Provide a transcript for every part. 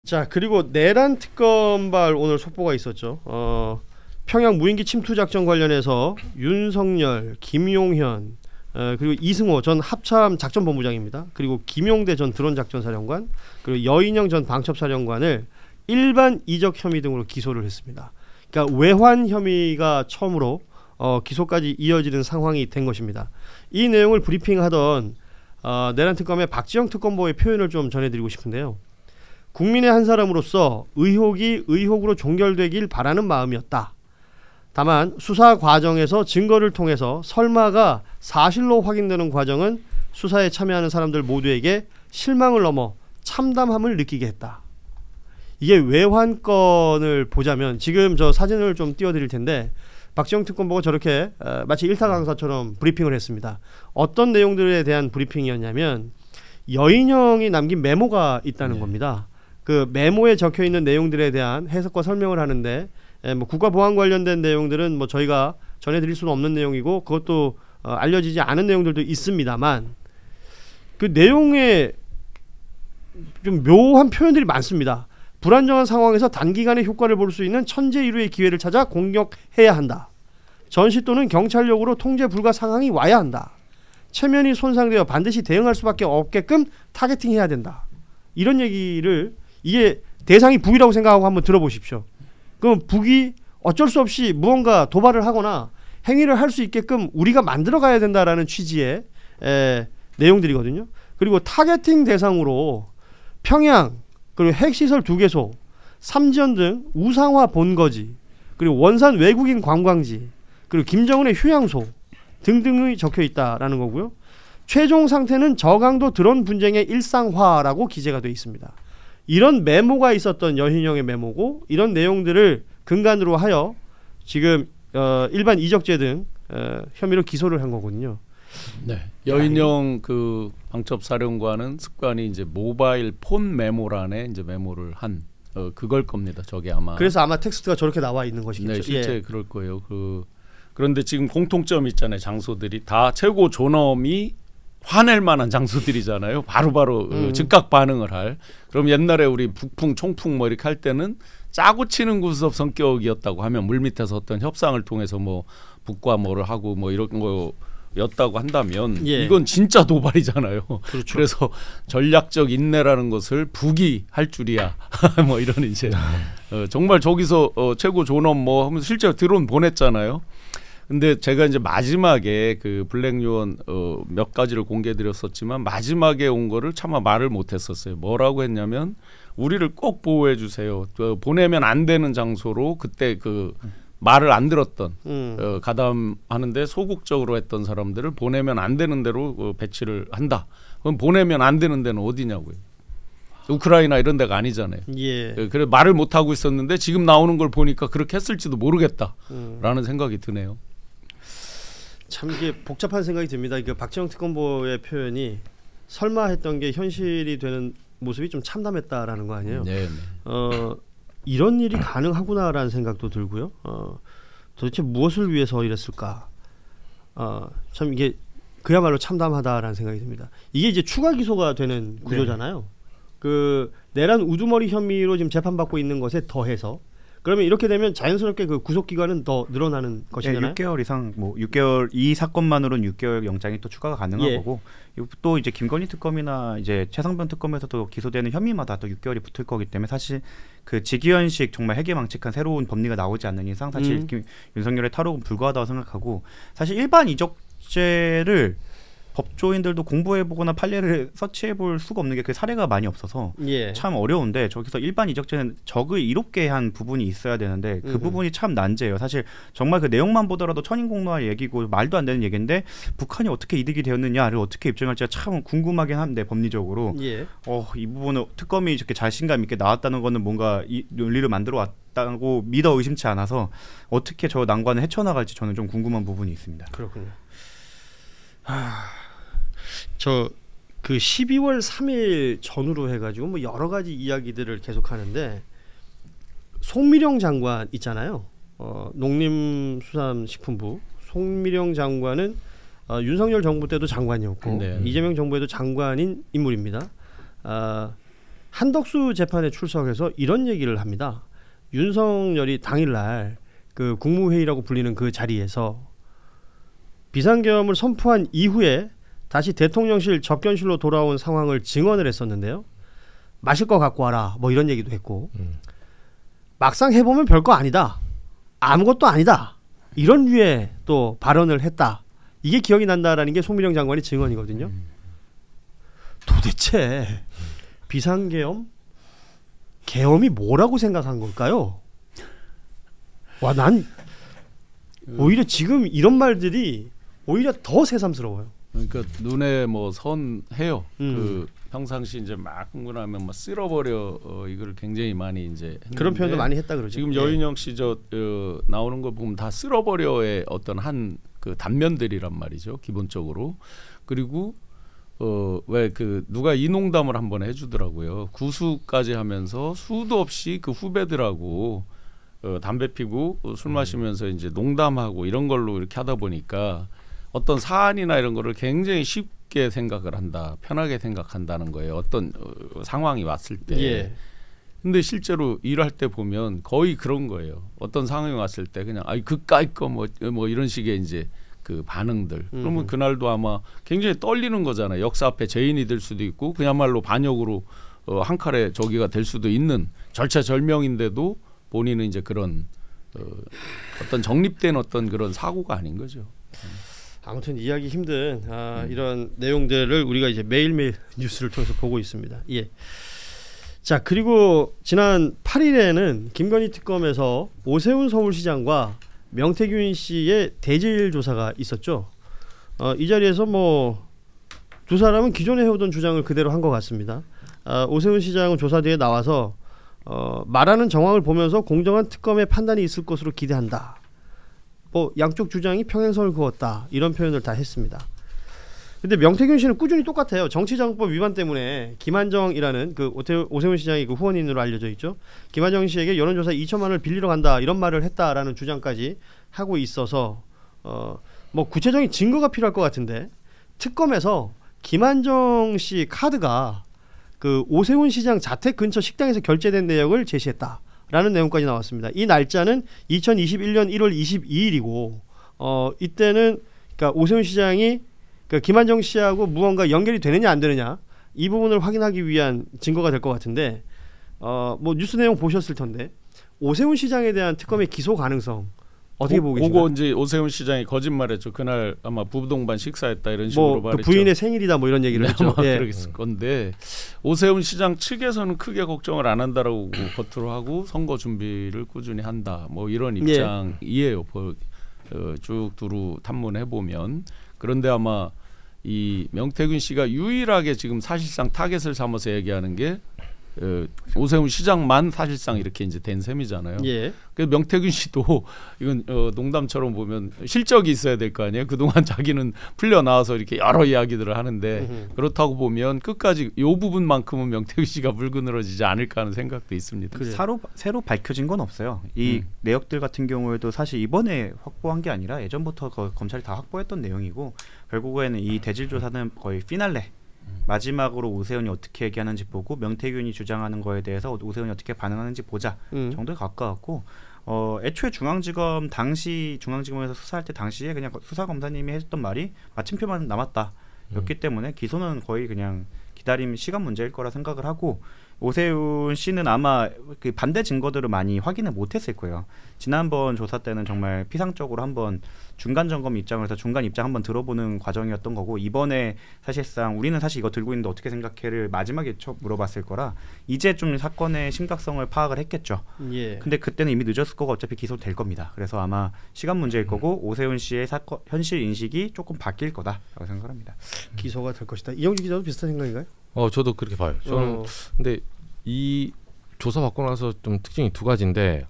자, 그리고 내란 특검발 오늘 속보가 있었죠. 평양 무인기 침투 작전 관련해서 윤석열, 김용현, 그리고 이승호 전 합참 작전본부장입니다. 그리고 김용대 전 드론 작전사령관, 그리고 여인영 전 방첩사령관을 일반 이적 혐의 등으로 기소를 했습니다. 그러니까 외환 혐의가 처음으로 기소까지 이어지는 상황이 된 것입니다. 이 내용을 브리핑하던 내란 특검의 박지영 특검보의 표현을 좀 전해드리고 싶은데요. 국민의 한 사람으로서 의혹이 의혹으로 종결되길 바라는 마음이었다. 다만 수사 과정에서 증거를 통해서 설마가 사실로 확인되는 과정은 수사에 참여하는 사람들 모두에게 실망을 넘어 참담함을 느끼게 했다. 이게 외환건을 보자면 지금 저 사진을 좀 띄워드릴 텐데 박지영 특검보가 저렇게 마치 일타 강사처럼 브리핑을 했습니다. 어떤 내용들에 대한 브리핑이었냐면 여인형이 남긴 메모가 있다는 겁니다. 그 메모에 적혀 있는 내용들에 대한 해석과 설명을 하는데 뭐 국가보안 관련된 내용들은 뭐 저희가 전해드릴 수는 없는 내용이고 그것도 알려지지 않은 내용들도 있습니다만 그 내용에 좀 묘한 표현들이 많습니다. 불안정한 상황에서 단기간에 효과를 볼 수 있는 천재일우의 기회를 찾아 공격해야 한다. 전시 또는 경찰력으로 통제 불가 상황이 와야 한다. 체면이 손상되어 반드시 대응할 수밖에 없게끔 타겟팅해야 된다. 이런 얘기를 이게 대상이 북이라고 생각하고 한번 들어보십시오. 그럼 북이 어쩔 수 없이 무언가 도발을 하거나 행위를 할 수 있게끔 우리가 만들어가야 된다라는 취지의 내용들이거든요. 그리고 타겟팅 대상으로 평양 그리고 핵시설 2개소, 삼지연 등 우상화 본거지, 그리고 원산 외국인 관광지, 그리고 김정은의 휴양소 등등이 적혀 있다라는 거고요. 최종 상태는 저강도 드론 분쟁의 일상화라고 기재가 되어 있습니다. 이런 메모가 있었던 여인형의 메모고 이런 내용들을 근간으로 하여 지금 일반 이적죄 등 혐의로 기소를 한 거거든요. 네, 여인형 그 방첩사령관은 습관이 이제 모바일 폰 메모란에 이제 메모를 한 그걸 겁니다. 저게 아마. 그래서 아마 텍스트가 저렇게 나와 있는 것이겠죠. 네, 실제 그럴 거예요. 그런데 지금 공통점이 있잖아요. 장소들이 다 최고 존엄이 화낼 만한 장소들이잖아요. 바로바로 즉각 반응을 할. 그럼 옛날에 우리 북풍, 총풍 뭐 이렇게 할 때는 짜고 치는 구수업 성격이었다고 하면 물밑에서 어떤 협상을 통해서 뭐 북과 뭐를 하고 뭐 이런 거였다고 한다면 이건 진짜 도발이잖아요. 그렇죠. 그래서 전략적 인내라는 것을 북이 할 줄이야. 뭐 이런 이제 정말 저기서 최고 존엄 뭐 하면서 실제로 드론 보냈잖아요. 근데 제가 이제 마지막에 그 블랙요원 몇 가지를 공개드렸었지만 마지막에 온 거를 차마 말을 못했었어요. 뭐라고 했냐면 우리를 꼭 보호해 주세요. 보내면 안 되는 장소로 그때 그 말을 안 들었던 가담하는데 소극적으로 했던 사람들을 보내면 안 되는 데로 배치를 한다. 그럼 보내면 안 되는 데는 어디냐고요. 우크라이나 이런 데가 아니잖아요. 그래 말을 못 하고 있었는데 지금 나오는 걸 보니까 그렇게 했을지도 모르겠다라는 생각이 드네요. 참 이게 복잡한 생각이 듭니다. 그 박지영 특검보의 표현이 설마 했던 게 현실이 되는 모습이 좀 참담했다라는 거 아니에요. 네네. 이런 일이 가능하구나라는 생각도 들고요. 도대체 무엇을 위해서 이랬을까? 참 이게 그야말로 참담하다라는 생각이 듭니다. 이게 이제 추가 기소가 되는 구조잖아요. 그 내란 우두머리 혐의로 지금 재판받고 있는 것에 더해서 그러면 이렇게 되면 자연스럽게 그 구속 기간은 더 늘어나는 것이잖아요. 6개월 이상 뭐 6개월 이 사건만으로는 6개월 영장이 또 추가가 가능한 거고 또 이제 김건희 특검이나 이제 최상병 특검에서도 기소되는 혐의마다 또 6개월이 붙을 거기 때문에 사실 그 직위헌식 정말 해괴망측한 새로운 법리가 나오지 않는 이상 사실 윤석열의 탈옥은 불가하다고 생각하고 사실 일반 이적죄를 법조인들도 공부해보거나 판례를 서치해볼 수가 없는 게 그 사례가 많이 없어서 참 어려운데 저기서 일반 이적죄는 적을 이롭게 한 부분이 있어야 되는데 그 부분이 참 난제예요. 사실 정말 그 내용만 보더라도 천인공노할 얘기고 말도 안 되는 얘기인데 북한이 어떻게 이득이 되었느냐를 어떻게 입증할지가 참 궁금하긴 한데 법리적으로 이 부분은 특검이 이렇게 자신감 있게 나왔다는 거는 뭔가 이 논리를 만들어 왔다고 믿어 의심치 않아서 어떻게 저 난관을 헤쳐나갈지 저는 좀 궁금한 부분이 있습니다. 그렇군요. 저 그 12월 3일 전후로 해가지고 뭐 여러 가지 이야기들을 계속하는데 송미령 장관 있잖아요. 농림수산식품부 송미령 장관은 윤석열 정부 때도 장관이었고 이재명 정부에도 장관인 인물입니다. 한덕수 재판에 출석해서 이런 얘기를 합니다. 윤석열이 당일날 그 국무회의라고 불리는 그 자리에서 비상계엄을 선포한 이후에 다시 대통령실 접견실로 돌아온 상황을 증언을 했었는데요. 마실 거 갖고 와라 뭐 이런 얘기도 했고 막상 해보면 별거 아니다. 아무것도 아니다. 이런 류의 또 발언을 했다. 이게 기억이 난다라는 게 송민영 장관의 증언이거든요. 도대체 비상계엄? 계엄이 뭐라고 생각한 걸까요? 와, 난 오히려 지금 이런 말들이 오히려 더 새삼스러워요. 그러니까 눈에 뭐 선해요. 그 평상시 이제 막 흥분하면 막 쓸어버려 이걸 굉장히 많이 이제 했는데 그런 표현도 많이 했다 그러죠. 지금 여인영 씨 저 나오는 거 보면 다 쓸어버려의 어떤 한 그 단면들이란 말이죠. 기본적으로. 그리고 왜 그 누가 이 농담을 한번 해주더라고요. 구수까지 하면서 수도 없이 그 후배들하고 담배 피고 술 마시면서 이제 농담하고 이런 걸로 이렇게 하다 보니까 어떤 사안이나 이런 거를 굉장히 쉽게 생각을 한다, 편하게 생각한다는 거예요. 어떤 상황이 왔을 때. 예. 근데 실제로 일할 때 보면 거의 그런 거예요. 어떤 상황이 왔을 때 그냥 아이 그까이 거 뭐 이런 식의 이제 그 반응들. 그러면 그날도 아마 굉장히 떨리는 거잖아요. 역사 앞에 죄인이 될 수도 있고 그야말로 반역으로 한 칼에 저기가 될 수도 있는 절차절명인데도 본인은 이제 그런 어떤 정립된 어떤 그런 사고가 아닌 거죠. 아무튼 이해하기 힘든 이런 내용들을 우리가 이제 매일매일 뉴스를 통해서 보고 있습니다. 예. 자, 그리고 지난 8일에는 김건희 특검에서 오세훈 서울시장과 명태균 씨의 대질 조사가 있었죠. 이 자리에서 뭐 두 사람은 기존에 해오던 주장을 그대로 한 것 같습니다. 오세훈 시장은 조사 뒤에 나와서 말하는 정황을 보면서 공정한 특검의 판단이 있을 것으로 기대한다. 뭐 양쪽 주장이 평행선을 그었다. 이런 표현을 다 했습니다. 근데 명태균 씨는 꾸준히 똑같아요. 정치자금법 위반 때문에 김한정이라는 그 오세훈 시장이 그 후원인으로 알려져 있죠. 김한정 씨에게 여론조사 2천만 원을 빌리러 간다 이런 말을 했다라는 주장까지 하고 있어서 뭐 구체적인 증거가 필요할 것 같은데 특검에서 김한정 씨 카드가 그 오세훈 시장 자택 근처 식당에서 결제된 내역을 제시했다라는 내용까지 나왔습니다. 이 날짜는 2021년 1월 22일이고 이때는 그러니까 오세훈 시장이 그 김한정 씨하고 무언가 연결이 되느냐 안 되느냐 이 부분을 확인하기 위한 증거가 될 것 같은데 뭐 뉴스 내용 보셨을 텐데 오세훈 시장에 대한 특검의 기소 가능성 어떻게 보고 계신가요? 그거 이제 오세훈 시장이 거짓말했죠. 그날 아마 부부동반 식사했다 이런 식으로 뭐 말했죠. 그 부인의 생일이다 뭐 이런 얘기를 했죠. 아마 예. 그랬을 건데 오세훈 시장 측에서는 크게 걱정을 안 한다라고 겉으로 하고 선거 준비를 꾸준히 한다. 뭐 이런 입장이에요. 쭉 두루 탐문해 보면. 그런데 아마 이 명태균 씨가 유일하게 지금 사실상 타겟을 삼아서 얘기하는 게 오세훈 시장만 사실상 이렇게 이제 된 셈이잖아요. 예. 그 명태균 씨도 이건 농담처럼 보면 실적이 있어야 될 거 아니에요. 그동안 자기는 풀려 나와서 이렇게 여러 이야기들을 하는데 그렇다고 보면 끝까지 이 부분만큼은 명태균 씨가 물그늘어지지 않을까 하는 생각도 있습니다. 새로 밝혀진 건 없어요. 이 내역들 같은 경우에도 사실 이번에 확보한 게 아니라 예전부터 검찰이 다 확보했던 내용이고 결국에는 이 대질 조사는 거의 피날레. 마지막으로 오세훈이 어떻게 얘기하는지 보고 명태균이 주장하는 거에 대해서 오세훈이 어떻게 반응하는지 보자 정도에 가까웠고 애초에 중앙지검에서 수사할 때 당시에 그냥 수사검사님이 했던 말이 마침표만 남았다였기 때문에 기소는 거의 그냥 기다림 시간 문제일 거라 생각을 하고 오세훈 씨는 아마 그 반대 증거들을 많이 확인을 못했을 거예요. 지난번 조사 때는 정말 피상적으로 한번 중간 점검 입장을 해서 중간 입장 한번 들어보는 과정이었던 거고 이번에 사실상 우리는 사실 이거 들고 있는데 어떻게 생각해를 마지막에 물어봤을 거라 이제 좀 사건의 심각성을 파악을 했겠죠. 예. 근데 그때는 이미 늦었을 거고 어차피 기소될 겁니다. 그래서 아마 시간 문제일 거고 오세훈 씨의 현실 인식이 조금 바뀔 거다라고 생각합니다. 기소가 될 것이다. 이영주 기자도 비슷한 생각인가요? 저도 그렇게 봐요. 저는 근데 이 조사 받고 나서 좀 특징이 두 가지인데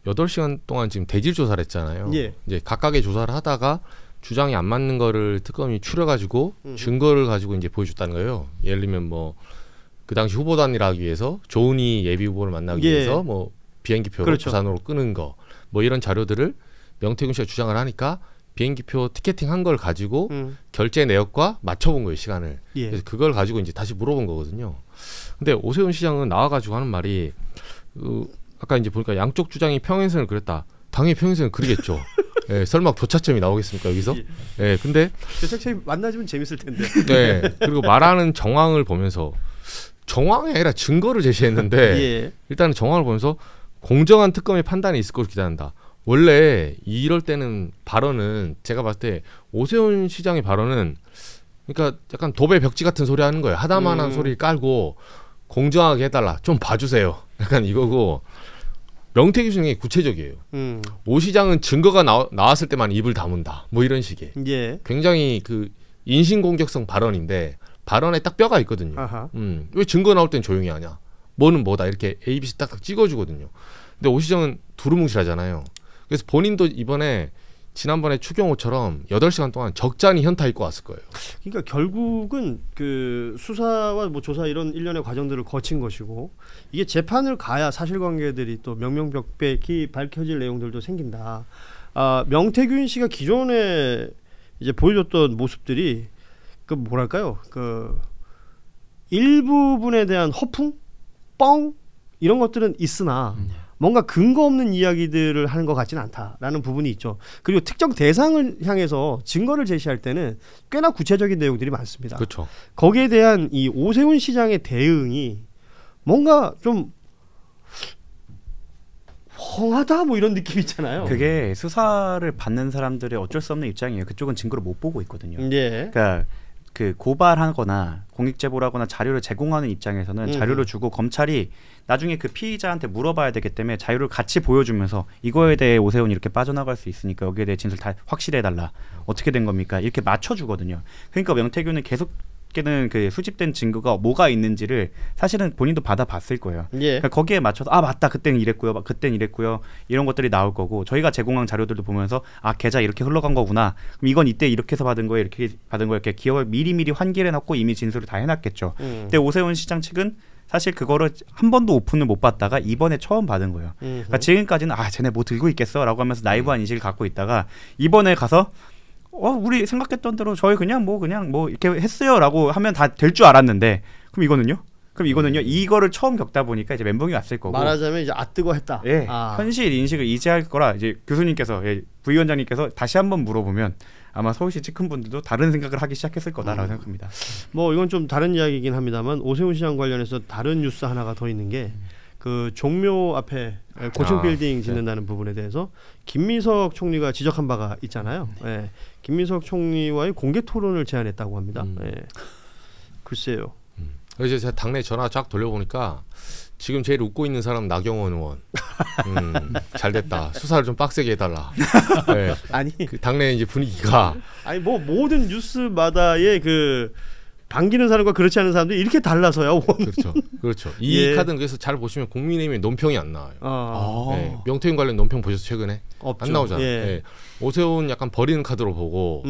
8시간 동안 지금 대질 조사를 했잖아요. 예. 이제 각각의 조사를 하다가 주장이 안 맞는 거를 특검이 추려가지고 증거를 가지고 이제 보여줬다는 거예요. 예를 들면 뭐 그 당시 후보단이라 하기 위해서 조은희 예비 후보를 만나기 위해서 뭐 비행기표로 그렇죠. 부산으로 끄는 거 뭐 이런 자료들을 명태균 씨가 주장을 하니까 비행기표 티켓팅 한 걸 가지고 결제 내역과 맞춰본 거예요, 시간을. 예. 그래서 그걸 가지고 이제 다시 물어본 거거든요. 근데 오세훈 시장은 나와가지고 하는 말이 아까 이제 보니까 양쪽 주장이 평행선을 그렸다. 당연히 평행선을 그리겠죠. 예, 설마 교차점이 나오겠습니까 여기서? 예, 근데 교차점이 만나주면 재밌을 텐데. 네, 그리고 말하는 정황을 보면서 정황이 아니라 증거를 제시했는데 예. 일단은 정황을 보면서 공정한 특검의 판단이 있을 것을 기대한다. 원래 이럴 때는 발언은 제가 봤을 때 오세훈 시장의 발언은 그러니까 약간 도배 벽지 같은 소리 하는 거예요. 하다만한 소리를 깔고 공정하게 해달라. 좀 봐주세요. 약간 이거고 명태균 시장이 구체적이에요. 오 시장은 증거가 나왔을 때만 입을 다문다. 뭐 이런 식의. 예. 굉장히 그 인신공격성 발언인데 발언에 딱 뼈가 있거든요. 왜 증거 나올 땐 조용히 하냐. 뭐는 뭐다. 이렇게 ABC 딱딱 찍어주거든요. 근데 오 시장은 두루뭉실하잖아요. 그래서 본인도 이번에 지난번에 추경호처럼 8시간 동안 적잖이 현타 입고 왔을 거예요. 그러니까 결국은 그 수사와 뭐 조사 이런 일련의 과정들을 거친 것이고 이게 재판을 가야 사실관계들이 또 명명백백히 밝혀질 내용들도 생긴다. 명태균 씨가 기존에 이제 보여줬던 모습들이 그 뭐랄까요? 그 일부분에 대한 허풍, 뻥 이런 것들은 있으나 뭔가 근거 없는 이야기들을 하는 것 같지는 않다라는 부분이 있죠. 그리고 특정 대상을 향해서 증거를 제시할 때는 꽤나 구체적인 내용들이 많습니다. 그렇죠. 거기에 대한 이 오세훈 시장의 대응이 뭔가 좀 헝하다 뭐 이런 느낌 있잖아요. 그게 수사를 받는 사람들의 어쩔 수 없는 입장이에요. 그쪽은 증거를 못 보고 있거든요. 예. 그러니까 그 고발하거나 공익제보라거나 자료를 제공하는 입장에서는 자료를 주고 검찰이 나중에 그 피의자한테 물어봐야 되기 때문에 자료를 같이 보여주면서 이거에 대해 오세훈이 이렇게 빠져나갈 수 있으니까 여기에 대해 진술 다 확실해달라. 어떻게 된 겁니까? 이렇게 맞춰주거든요. 그러니까 명태균은 계속되는 그 수집된 증거가 뭐가 있는지를 사실은 본인도 받아봤을 거예요. 예. 그러니까 거기에 맞춰서 맞다 그때는 이랬고요, 그때는 이랬고요 이런 것들이 나올 거고 저희가 제공한 자료들도 보면서 계좌 이렇게 흘러간 거구나. 그럼 이건 이때 이렇게 해서 받은 거예요, 이렇게 받은 거예요. 이렇게 기억을 미리미리 환기해놓고 이미 진술을 다 해놨겠죠. 근데 오세훈 시장 측은 사실 그거를 한 번도 오픈을 못 받다가 이번에 처음 받은 거예요. 그러니까 지금까지는 쟤네 뭐 들고 있겠어라고 하면서 나이브한 인식을 갖고 있다가 이번에 가서 우리 생각했던 대로 저희 그냥 뭐 이렇게 했어요라고 하면 다 될 줄 알았는데 그럼 이거는요 이거를 처음 겪다 보니까 이제 멘붕이 왔을 거고 말하자면 이제 뜨거 했다. 예, 현실 인식을 이제할 거라 이제 교수님께서 부위원장님께서 다시 한번 물어보면 아마 서울시 측근분들도 다른 생각을 하기 시작했을 거다라고 생각합니다. 뭐 이건 좀 다른 이야기이긴 합니다만 오세훈 시장 관련해서 다른 뉴스 하나가 더 있는 게 그 종묘 앞에 고층 빌딩 짓는다는 부분에 대해서 김민석 총리가 지적한 바가 있잖아요. 예. 김민석 총리와의 공개 토론을 제안했다고 합니다. 예. 글쎄요. 그래서 제가 당내 전화 쫙 돌려보니까 지금 제일 웃고 있는 사람 나경원 의원. 잘됐다. 수사를 좀 빡세게 해달라. 네. 아니 그 당내 이제 분위기가 뭐 모든 뉴스마다의 그 반기는 사람과 그렇지 않은 사람들이 이렇게 달라서요. 그렇죠. 이 카드는 그래서 잘 보시면 국민의힘의 논평이 안 나와요. 네. 명태균 관련 논평 보셨어요 최근에? 없죠. 안 나오잖아요. 예. 네. 오세훈 약간 버리는 카드로 보고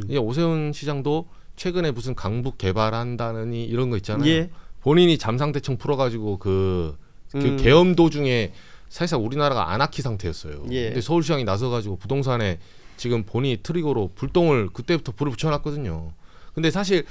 이제 오세훈 시장도 최근에 무슨 강북 개발한다느니 이런 거 있잖아요. 예. 본인이 잠상대청 풀어가지고 그 계엄 도중에 사실상 우리나라가 아나키 상태였어요. 예. 근데 서울시장이 나서가지고 부동산에 지금 본인이 트리거로 불똥을 그때부터 불을 붙여놨거든요. 근데 사실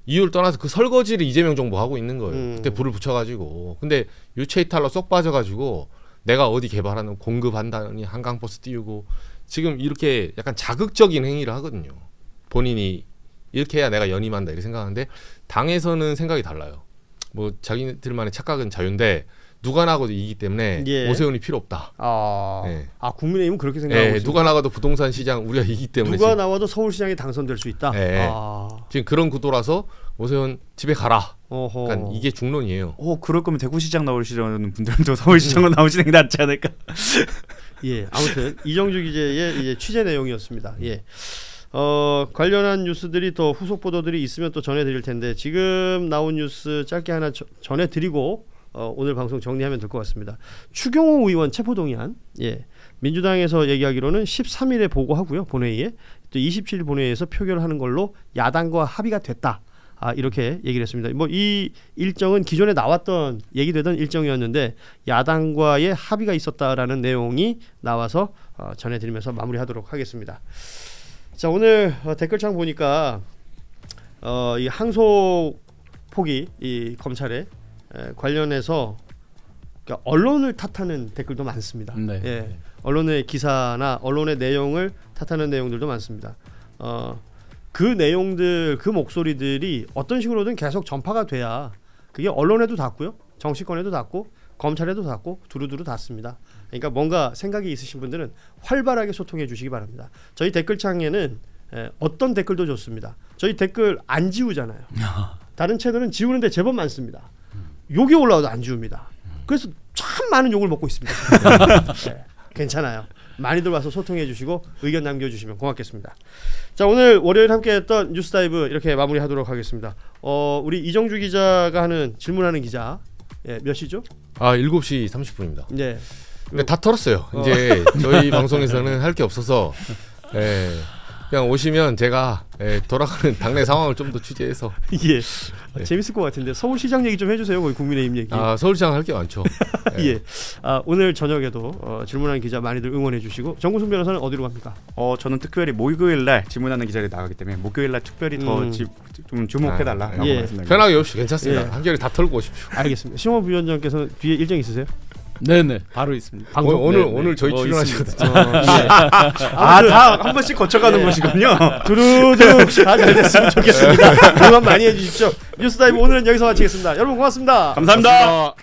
이유를 떠나서 그 설거지를 이재명 정부 하고 있는 거예요. 그때 불을 붙여가지고. 근데 유체이탈로 쏙 빠져가지고 내가 어디 개발하는 공급한다느니 한강버스 띄우고 지금 이렇게 약간 자극적인 행위를 하거든요. 본인이 이렇게 해야 내가 연임한다 이렇게 생각하는데 당에서는 생각이 달라요. 뭐 자기들만의 착각은 자유인데 누가 나가도 이기기 때문에 오세훈이 필요 없다. 네. 국민의힘은 그렇게 생각하고 있습니다. 누가 나가도 부동산 시장 우리가 이기기 때문에 누가 나와도 서울시장에 당선될 수 있다. 지금 그런 구도라서 오세훈 집에 가라. 그러니까 이게 중론이에요. 그럴 거면 대구시장 나오시려는 분들도 서울시장으로 나오시는 게 낫지 않을까. 예, 아무튼 이정주 기자의 이제 취재 내용이었습니다. 예. 관련한 뉴스들이 더 후속 보도들이 있으면 또 전해드릴 텐데 지금 나온 뉴스 짧게 하나 전해드리고 오늘 방송 정리하면 될 것 같습니다. 추경호 의원 체포동의안, 민주당에서 얘기하기로는 13일에 보고하고요 본회의에 또 27일 본회의에서 표결하는 걸로 야당과 합의가 됐다. 이렇게 얘기를 했습니다. 뭐 이 일정은 기존에 나왔던 얘기되던 일정이었는데 야당과의 합의가 있었다라는 내용이 나와서 전해드리면서 마무리하도록 하겠습니다. 자, 오늘 댓글창 보니까 이 항소 폭이 이 검찰에 관련해서 그러니까 언론을 탓하는 댓글도 많습니다. 네. 예, 언론의 기사나 언론의 내용을 탓하는 내용들도 많습니다. 그 내용들, 그 목소리들이 어떤 식으로든 계속 전파가 돼야 그게 언론에도 닿고요, 정치권에도 닿고, 검찰에도 닿고, 두루두루 닿습니다. 그러니까 뭔가 생각이 있으신 분들은 활발하게 소통해 주시기 바랍니다. 저희 댓글창에는 어떤 댓글도 좋습니다. 저희 댓글 안 지우잖아요. 다른 채널은 지우는데 제법 많습니다. 욕이 올라와도 안 지웁니다. 그래서 참 많은 욕을 먹고 있습니다. 네, 괜찮아요. 많이들 와서 소통해 주시고 의견 남겨주시면 고맙겠습니다. 자, 오늘 월요일 함께했던 뉴스다이브 이렇게 마무리하도록 하겠습니다. 우리 이정주 기자가 하는 질문하는 기자, 몇 시죠? 7시 30분입니다. 네. 근데 다 털었어요. 이제 저희 방송에서는 할 게 없어서 그냥 오시면 제가 돌아가는 당내 상황을 좀 더 취재해서 예. 재밌을 것 같은데 서울시장 얘기 좀 해주세요. 거기 국민의힘 얘기. 서울시장 할 게 많죠. 예. 오늘 저녁에도 질문하는 기자 많이들 응원해 주시고, 정구승 변호사는 어디로 갑니까? 저는 특별히 목요일 날 질문하는 기자들이 나가기 때문에 목요일 날 특별히 더 좀 주목해 달라라고 말씀드립니다. 편하게 오십시오. 괜찮습니다. 예. 한겨레 다 털고 오십시오. 알겠습니다. 신원 부위원장께서는 뒤에 일정 있으세요? 네네, 바로 있습니다. 방송 오늘 저희 출연하시거든요. 다 한 번씩 거쳐가는 것이군요. 두루두루 다 잘 됐으면 좋겠습니다. 응원 많이 해주십시오. 뉴스다이브 오늘은 여기서 마치겠습니다. 여러분 고맙습니다. 감사합니다.